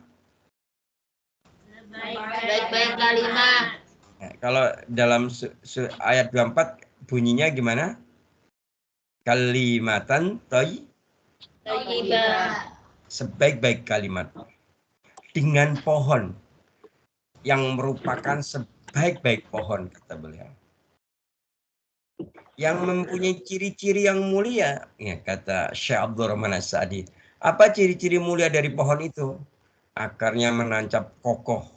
Baik-baik kalimat. Nah, kalau dalam ayat 24 bunyinya gimana? Kalimatan Thayyibah. Sebaik-baik kalimat. Dengan pohon yang merupakan sebaik-baik pohon, kata beliau. Yang mempunyai ciri-ciri yang mulia, ya, kata Syekh Abdul Rahman As-Sa'di. Apa ciri-ciri mulia dari pohon itu? Akarnya menancap kokoh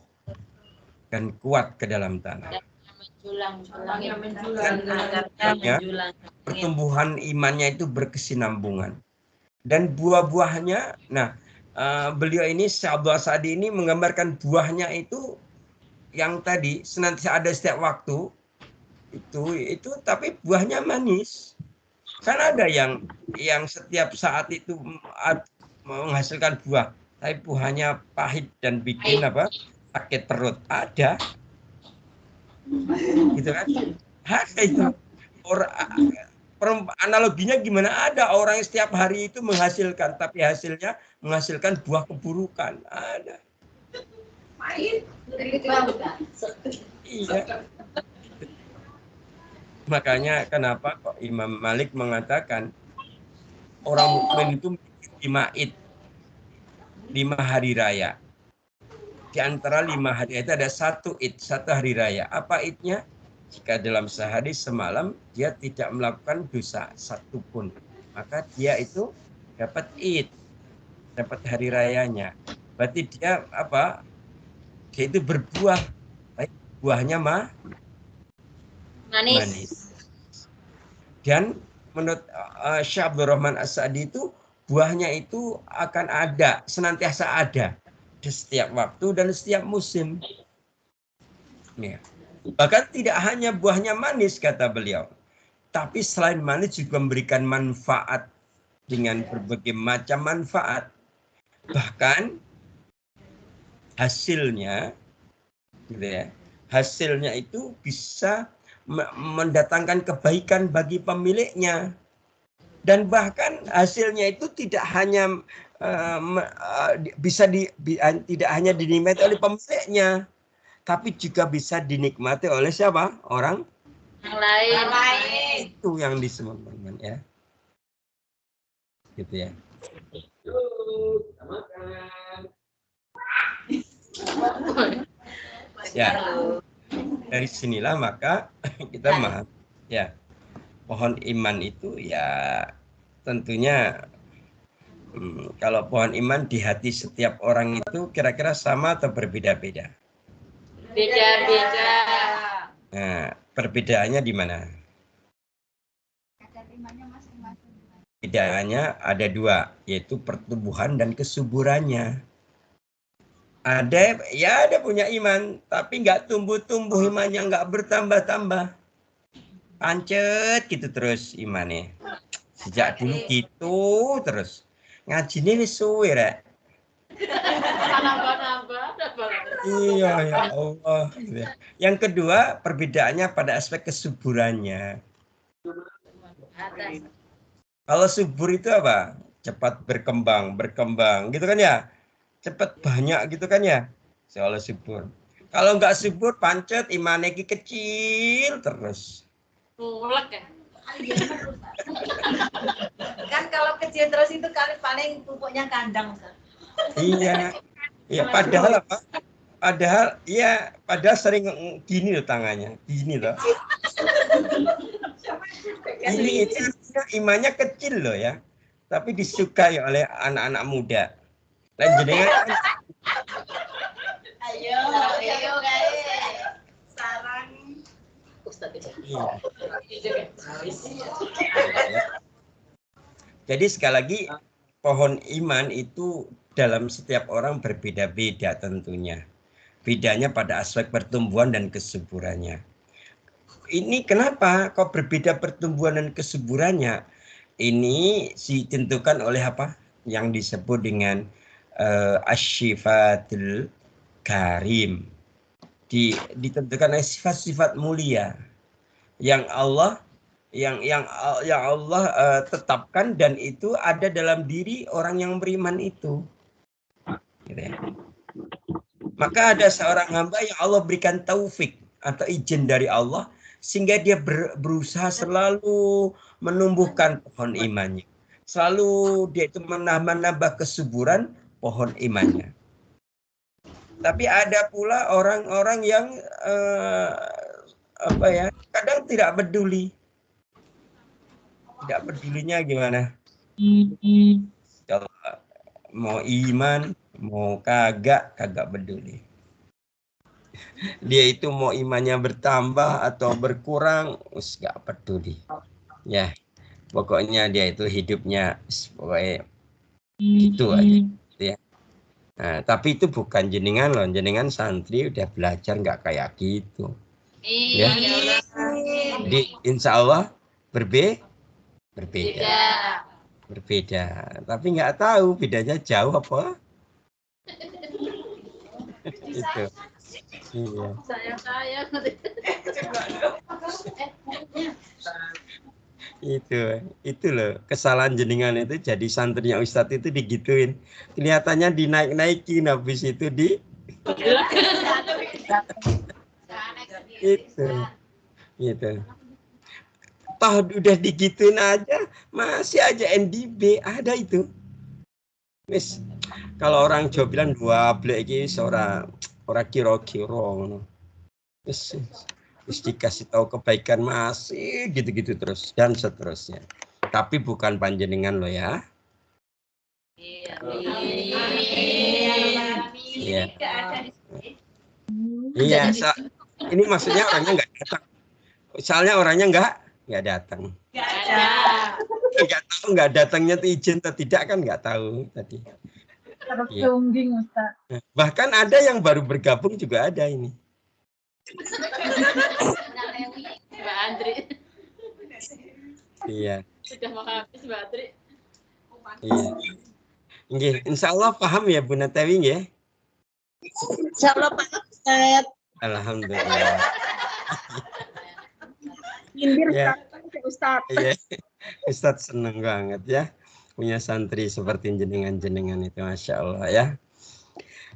dan kuat ke dalam tanah. Pertumbuhan imannya itu berkesinambungan. Dan buah-buahnya, nah beliau ini, Syekh Abdul Sa'di ini menggambarkan buahnya itu yang tadi senantiasa ada setiap waktu, itu tapi buahnya manis. Kan ada yang setiap saat itu menghasilkan buah, tapi buahnya pahit dan bikin apa? Sakit perut. Ada. Gitu kan? Ada itu. Analoginya gimana? Ada orang yang setiap hari itu menghasilkan, tapi hasilnya menghasilkan buah keburukan. Ada. Iya. Makanya kenapa kok Imam Malik mengatakan orang mukmin itu 5 id, 5 hari raya. Di antara 5 hari itu ada 1 id, 1 hari raya. Apa idnya? Jika dalam sehari semalam dia tidak melakukan dosa satupun, maka dia itu dapat id, dapat hari rayanya. Berarti dia apa? Dia itu berbuah, baik buahnya manis. Dan menurut Syekh Abdul Rahman As-Sa'di itu buahnya itu akan ada, senantiasa ada di setiap waktu dan setiap musim. Ya. Bahkan tidak hanya buahnya manis, kata beliau, tapi selain manis juga memberikan manfaat dengan berbagai macam manfaat. Bahkan hasilnya, gitu ya, hasilnya itu bisa mendatangkan kebaikan bagi pemiliknya. Dan bahkan hasilnya itu tidak hanya tidak hanya dinikmati oleh pemiliknya, tapi juga bisa dinikmati oleh siapa? Orang Yang lain. itu yang disebutkan ya. Gitu ya. Ya. Dari sinilah maka kita memahami ya, pohon iman itu ya tentunya kalau pohon iman di hati setiap orang itu kira-kira sama atau berbeda-beda? Beda-beda. Nah, perbedaannya di mana? Perbedaannya ada dua, yaitu pertumbuhan dan kesuburannya. Ada punya iman, tapi nggak tumbuh-tumbuh imannya, nggak bertambah-tambah. Pancet gitu terus imannya. Sejak dulu gitu terus. Ngaji ini suwe, Rek. Iya, ya Allah. Yang kedua, perbedaannya pada aspek kesuburannya. Kalau subur itu apa? Cepat berkembang, gitu kan ya? Cepat banyak gitu kan ya? Soal subur. Kalau nggak subur, pancet, imannya kecil terus. Mulek ya? Kan kalau kecil terus itu paling pupuknya kandang. Iya. Iya, padahal apa? Padahal sering gini loh tangannya. Gini loh. Ini imannya kecil loh ya. Tapi disukai oleh anak-anak muda. Dan jenengan Ayo guys. Sarang. iya. Jadi sekali lagi pohon iman itu dalam setiap orang berbeda-beda tentunya. Bedanya pada aspek pertumbuhan dan kesuburannya. Ini kenapa kok berbeda pertumbuhan dan kesuburannya? Ini ditentukan oleh apa? Yang disebut dengan asyifatul karim. Ditentukan oleh sifat-sifat mulia yang Allah tetapkan, dan itu ada dalam diri orang yang beriman itu. Gitu ya. Maka ada seorang hamba yang Allah berikan taufik atau izin dari Allah sehingga dia berusaha selalu menumbuhkan pohon imannya. Selalu dia itu menambah kesuburan pohon imannya. Tapi ada pula orang-orang yang kadang tidak peduli. Tidak pedulinya gimana? Kalau mau iman, mau kagak peduli. Dia itu mau imannya bertambah atau berkurang, gak peduli. Ya, pokoknya dia itu hidupnya pokoknya gitu aja. Ya. Nah, tapi itu bukan jenengan loh, jenengan santri udah belajar nggak kayak gitu. Ya. Jadi insya Allah berbeda. Tapi nggak tahu bedanya jauh apa. Itu. Iya. Itu loh kesalahan jenengan itu jadi santrinya Ustadz itu digituin, kelihatannya dinaik-naikin, habis itu itu toh udah digituin aja masih aja NDB ada itu. Wis kalau orang Jawa bilang dua blek iki ora kira-kira. Wis dikasih tahu kebaikan masih gitu-gitu terus dan seterusnya. Tapi bukan panjenengan lo ya. Iya. Iya. Ini maksudnya orangnya nggak datang. Soalnya orangnya nggak datang. Nggak tahu nggak datangnya itu izin atau tidak kan nggak tahu tadi. Ya. Bahkan ada yang baru bergabung juga ada ini. Mbak Andri. Iya. Sudah mau habis Mbak Andri. Iya. Nggih, insyaallah paham ya Bu Natawi nggih? Insyaallah Pak Ustaz. Alhamdulillah. Nyindir Ya. Ustaz. Iya. Ustadz senang banget ya punya santri seperti jenengan-jenengan itu, Masya Allah ya.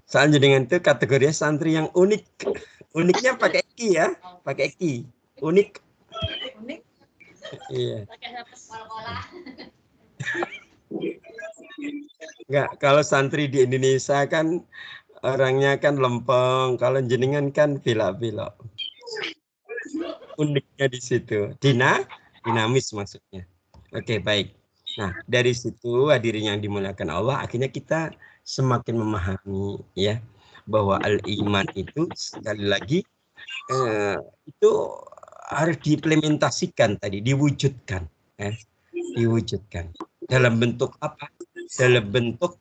Soal jenengan itu kategorinya santri yang unik. Uniknya pakai ki ya, pakai ki. Unik. Unik. Iya. Pakai apa? Kol-kola. Enggak, kalau santri di Indonesia kan orangnya kan lempeng, kalau jenengan kan belok-belok. Uniknya di situ. Dinamis maksudnya. Oke, baik. Nah, dari situ hadirin yang dimuliakan Allah, akhirnya kita semakin memahami ya bahwa al-iman itu sekali lagi itu harus diimplementasikan tadi, diwujudkan ya. Diwujudkan. Dalam bentuk apa? Dalam bentuk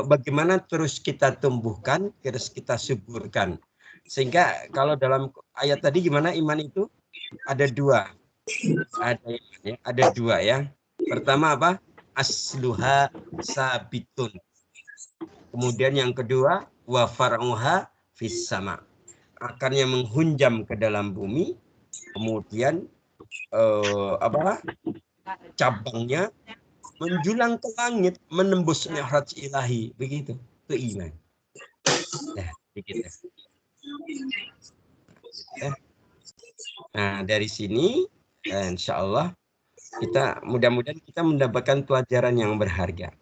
bagaimana terus kita tumbuhkan, terus kita suburkan. Sehingga kalau dalam ayat tadi gimana iman itu? Ada dua. Ada dua ya. Pertama apa? Asluha sabitun. Kemudian yang kedua wa far'uha fis sama. Akarnya menghunjam ke dalam bumi. Kemudian cabangnya menjulang ke langit, menembus mi'raj ilahi, begitu. Itu iman. Ya, begitu. Ya. Nah, dari sini insya Allah kita mudah-mudahan kita mendapatkan pelajaran yang berharga.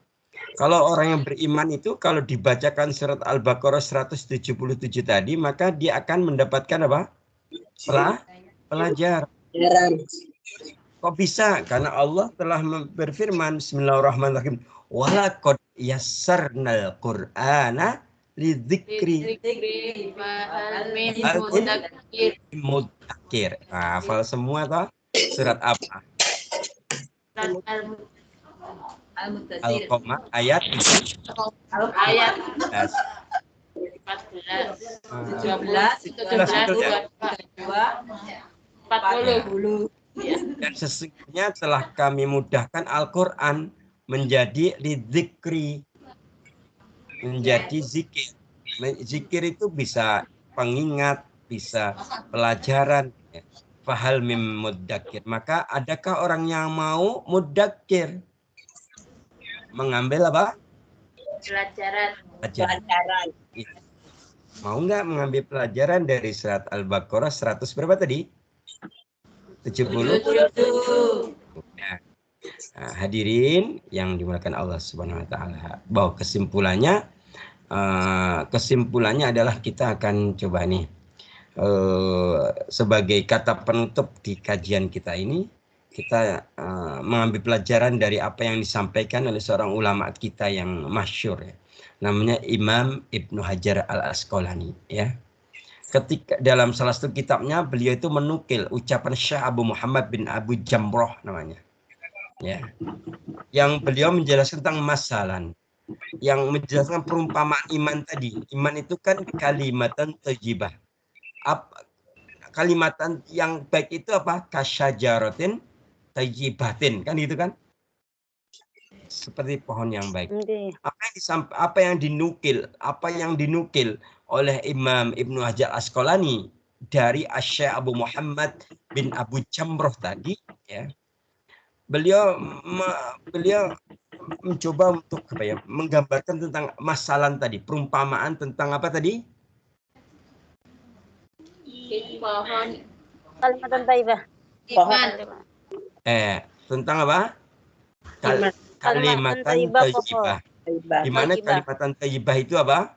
Kalau orang yang beriman itu kalau dibacakan surat Al-Baqarah 177 tadi, maka dia akan mendapatkan apa? Pelajaran. Kok bisa? Karena Allah telah berfirman, Bismillahirrahmanirrahim, walaqad yassarnal Qur'ana lidzikri mudzakir. Nah, hafal semua toh? Surat apa? Al-Qamar ayat 14, 40. Dan sesungguhnya telah kami mudahkan Al-Quran menjadi lidzikri, menjadi zikir. Zikir itu bisa pengingat, bisa pelajaran. Fahal mim mudzakir. Maka adakah orang yang mau mudzakir? Mengambil apa? Pelajaran. Mau nggak mengambil pelajaran dari surat Al-Baqarah 100 berapa tadi? 70. Nah, hadirin yang dimuliakan Allah Subhanahu wa taala. Bahwa kesimpulannya adalah kita akan coba nih sebagai kata penutup di kajian kita ini, kita mengambil pelajaran dari apa yang disampaikan oleh seorang ulama kita yang masyhur ya. Namanya Imam Ibnu Hajar Al-Asqalani ya. Ketika dalam salah satu kitabnya beliau itu menukil ucapan Syekh Abu Muhammad bin Abu Jamroh namanya. Ya. Yang beliau menjelaskan tentang masalan, yang menjelaskan perumpamaan iman tadi. Iman itu kan kalimatan thayyibah. Kalimatan yang baik itu apa? Kasyajaratin thayyibatin, kan gitu kan? Seperti pohon yang baik. Apa yang dinukil oleh Imam Ibnu Hajar Asqalani dari Syekh Abu Muhammad bin Abu Jamroh tadi ya. Beliau mencoba untuk menggambarkan tentang masalah tadi, perumpamaan tentang apa tadi? Pohon. Kalimatan thayyibah. Iman. Tentang apa? Kalimatan thayyibah. Di mana kalimatan thayyibah itu apa?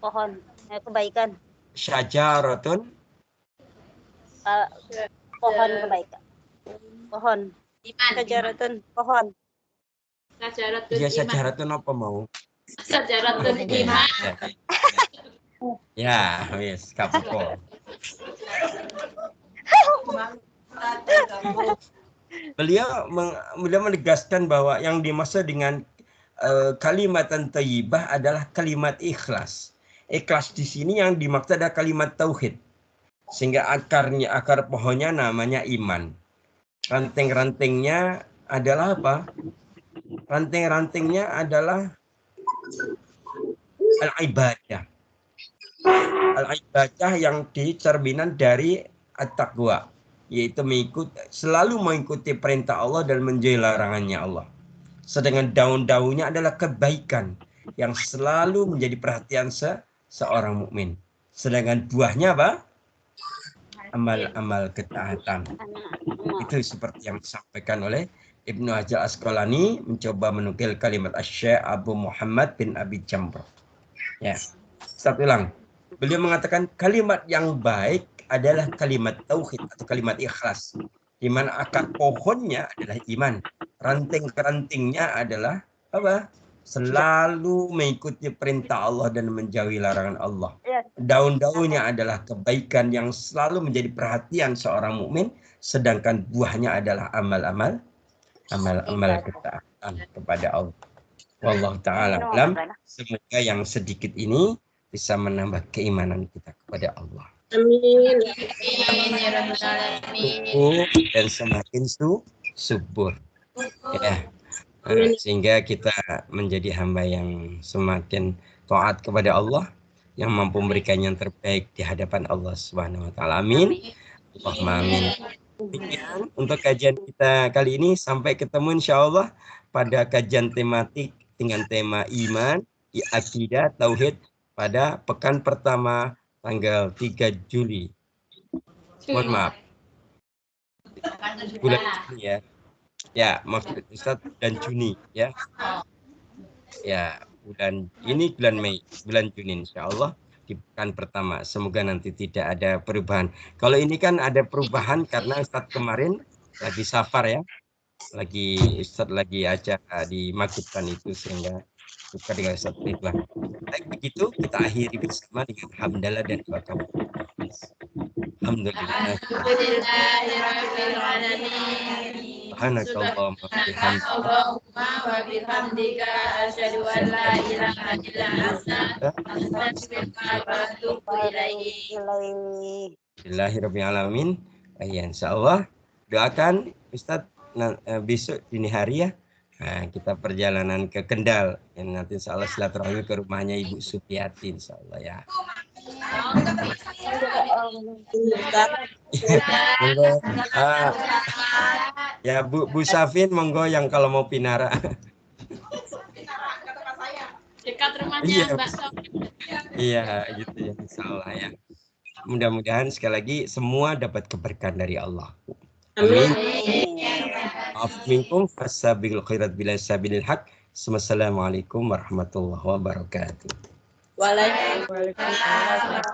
Pohon, kebaikan. Syajaratun. Pohon kebaikan. Pohon. Iman. Syajaratun, pohon. Syajaratun Ya, iman. syajaratun apa mau? Syajaratun iman. Ya, wis kapok. Beliau menegaskan bahwa yang dimaksud dengan kalimatan thayyibah adalah kalimat ikhlas. Ikhlas di sini yang dimaksud adalah kalimat tauhid. Sehingga akar pohonnya namanya iman. Ranting-rantingnya adalah apa? ranting-rantingnya adalah al-ibadah. Al-ibadah yang dicerminan dari at-taqwa, yaitu selalu mengikuti perintah Allah dan menjauhi larangannya Allah. Sedangkan daun-daunnya adalah kebaikan yang selalu menjadi perhatian seorang mukmin. Sedangkan buahnya apa? Amal-amal ketaatan. Itu seperti yang disampaikan oleh Ibnu Hajar Asqalani mencoba menukil kalimat Asy-Syaikh Abu Muhammad bin Abi Jamrah. Ya. Satu ulang. Beliau mengatakan kalimat yang baik adalah kalimat tauhid atau kalimat ikhlas, di mana akar pohonnya adalah iman, ranting-rantingnya adalah apa? Selalu mengikuti perintah Allah dan menjauhi larangan Allah. Daun-daunnya adalah kebaikan yang selalu menjadi perhatian seorang mukmin, sedangkan buahnya adalah amal-amal ketaatan kepada Allah. Wallahu ta'ala alam. Semoga yang sedikit ini bisa menambah keimanan kita kepada Allah. Amin. Dan semakin subur. Ya. Sehingga kita menjadi hamba yang semakin taat kepada Allah, yang mampu memberikan yang terbaik di hadapan Allah Subhanahu wa taala. Amin. Allahumma amin. Demikian untuk kajian kita kali ini, sampai ketemu insyaallah pada kajian tematik dengan tema iman, akidah, tauhid pada pekan pertama tanggal 3 Juli. Mohon maaf. Bulan Juni ya. Ya, maksud Ustaz bulan Juni ya. Ya, bulan Mei, bulan Juni insyaallah di pekan pertama. Semoga nanti tidak ada perubahan. Kalau ini kan ada perubahan karena Ustaz kemarin lagi safar ya. Ustaz lagi acara di Magetan itu, sehingga suka dengan Ustaz lah. Baik, begitu kita akhiri bersama dengan hamdalah dan doa kamu. Alhamdulillah. Subhanakallahumma wa bihamdika asyhadu an la ilaha illa anta astaghfiruka wa atubu ilaik. Bismillahirabbil alamin. Ya, insyaallah doakan Ustaz besok dini hari ya. Nah, kita perjalanan ke Kendal, yang nanti insyaallah silaturahmi ke rumahnya Ibu Supiati insyaallah ya. Ya Bu Safin monggo yang kalau mau pinara. Dekat rumahnya Mbak Sofi. Iya gitu ya insyaallah ya. Mudah-mudahan sekali lagi semua dapat keberkahan dari Allah. Amin. Minkum fasabiqul khairat bila sabilil haq. Wassalamualaikum warahmatullahi wabarakatuh. Waalaikumsalam.